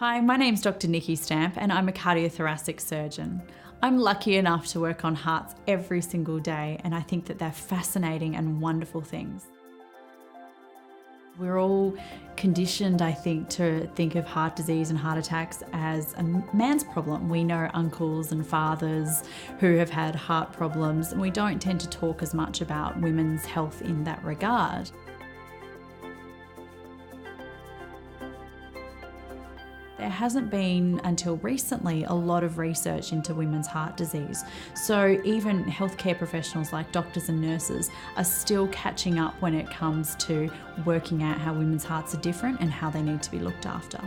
Hi, my name's Dr. Nikki Stamp and I'm a cardiothoracic surgeon. I'm lucky enough to work on hearts every single day, and I think that they're fascinating and wonderful things. We're all conditioned, I think, to think of heart disease and heart attacks as a man's problem. We know uncles and fathers who have had heart problems, and we don't tend to talk as much about women's health in that regard. There hasn't been, until recently, a lot of research into women's heart disease. So even healthcare professionals like doctors and nurses are still catching up when it comes to working out how women's hearts are different and how they need to be looked after.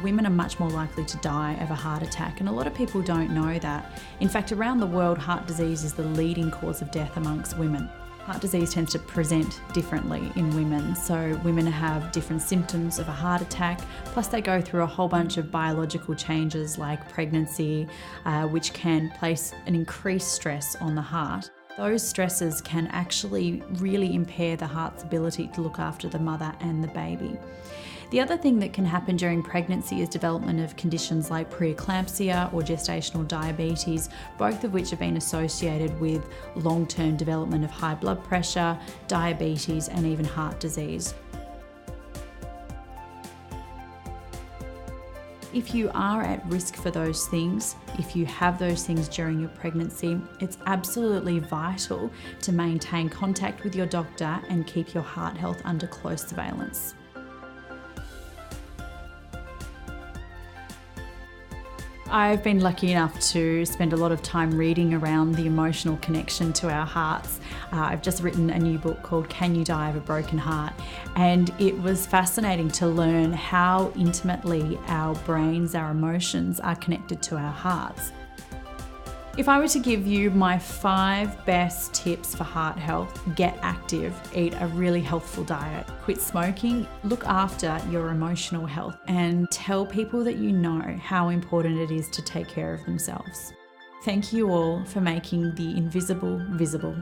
Women are much more likely to die of a heart attack, and a lot of people don't know that. In fact, around the world, heart disease is the leading cause of death amongst women. Heart disease tends to present differently in women, so women have different symptoms of a heart attack, plus they go through a whole bunch of biological changes like pregnancy, which can place an increased stress on the heart. Those stresses can actually really impair the heart's ability to look after the mother and the baby. The other thing that can happen during pregnancy is development of conditions like preeclampsia or gestational diabetes, both of which have been associated with long-term development of high blood pressure, diabetes, and even heart disease. If you are at risk for those things, if you have those things during your pregnancy, it's absolutely vital to maintain contact with your doctor and keep your heart health under close surveillance. I've been lucky enough to spend a lot of time reading around the emotional connection to our hearts. I've just written a new book called Can You Die of a Broken Heart? And it was fascinating to learn how intimately our brains, our emotions are connected to our hearts. If I were to give you my 5 best tips for heart health: get active, eat a really healthful diet, quit smoking, look after your emotional health, and tell people that you know how important it is to take care of themselves. Thank you all for making the invisible visible.